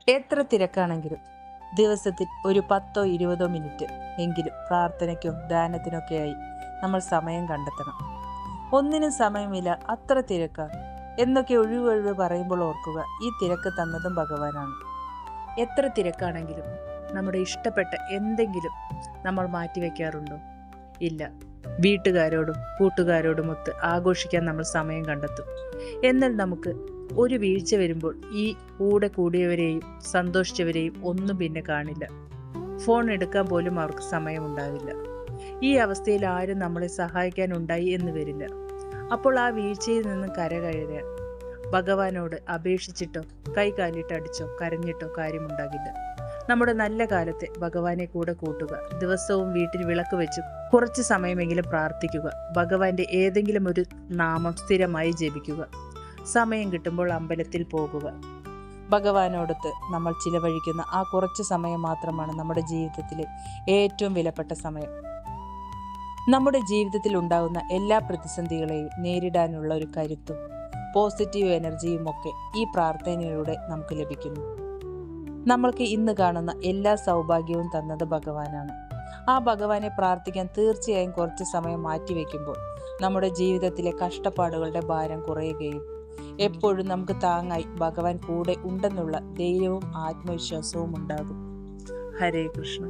എത്ര തിരക്കാണെങ്കിലും ദിവസത്തിൽ ഒരു 10-20 മിനിറ്റ് എങ്കിലും പ്രാർത്ഥനയ്ക്കോ ധ്യാനത്തിനൊക്കെയായി നമ്മൾ സമയം കണ്ടെത്തണം. ഒന്നിനും സമയമില്ല, അത്ര തിരക്കാ എന്നൊക്കെ ഒഴിവൊഴിവ് പറയുമ്പോൾ ഓർക്കുക, ഈ തിരക്ക് തന്നതും ഭഗവാനാണ്. എത്ര തിരക്കാണെങ്കിലും നമ്മുടെ ഇഷ്ടപ്പെട്ട എന്തെങ്കിലും നമ്മൾ മാറ്റിവെക്കാറുണ്ടോ? ഇല്ല. വീട്ടുകാരോടും കൂട്ടുകാരോടുമൊത്ത് ആഘോഷിക്കാൻ നമ്മൾ സമയം കണ്ടെത്തും. എന്നാൽ നമുക്ക് ഒരു വീഴ്ച വരുമ്പോൾ ഈ കൂടെ കൂടിയവരെയും സന്തോഷിച്ചവരെയും ഒന്നും പിന്നെ കാണില്ല. ഫോൺ എടുക്കാൻ പോലും അവർക്ക് സമയമുണ്ടാവില്ല. ഈ അവസ്ഥയിൽ ആരും നമ്മളെ സഹായിക്കാനുണ്ടായി എന്ന് വരില്ല. അപ്പോൾ ആ വീഴ്ചയിൽ നിന്ന് കരകയറാൻ ഭഗവാനോട് അപേക്ഷിച്ചിട്ടോ കൈകാലിട്ടടിച്ചോ കരഞ്ഞിട്ടോ കാര്യമുണ്ടാകില്ല. നമ്മുടെ നല്ല കാലത്തെ ഭഗവാനെ കൂടെ കൂട്ടുക. ദിവസവും വീട്ടിൽ വിളക്ക് വെച്ച് കുറച്ച് സമയമെങ്കിലും പ്രാർത്ഥിക്കുക. ഭഗവാന്റെ ഏതെങ്കിലും ഒരു നാമം സ്ഥിരമായി ജപിക്കുക. സമയം കിട്ടുമ്പോൾ അമ്പലത്തിൽ പോകുക. ഭഗവാനോടൊത്ത് നമ്മൾ ചിലവഴിക്കുന്ന ആ കുറച്ച് സമയം മാത്രമാണ് നമ്മുടെ ജീവിതത്തിലെ ഏറ്റവും വിലപ്പെട്ട സമയം. നമ്മുടെ ജീവിതത്തിൽ ഉണ്ടാകുന്ന എല്ലാ പ്രതിസന്ധികളെയും നേരിടാനുള്ള ഒരു കരുത്തും പോസിറ്റീവ് എനർജിയും ഒക്കെ ഈ പ്രാർത്ഥനയിലൂടെ നമുക്ക് ലഭിക്കുന്നു. നമ്മൾക്ക് ഇന്ന് കാണുന്ന എല്ലാ സൗഭാഗ്യവും തന്നത് ഭഗവാനാണ്. ആ ഭഗവാനെ പ്രാർത്ഥിക്കാൻ തീർച്ചയായും കുറച്ച് സമയം മാറ്റിവെക്കുമ്പോൾ നമ്മുടെ ജീവിതത്തിലെ കഷ്ടപ്പാടുകളുടെ ഭാരം കുറയുകയും എപ്പോഴും നമുക്ക് താങ്ങായി ഭഗവാൻ കൂടെ ഉണ്ടെന്നുള്ള ധൈര്യവും ആത്മവിശ്വാസവും ഉണ്ടാകും. ഹരേ കൃഷ്ണ.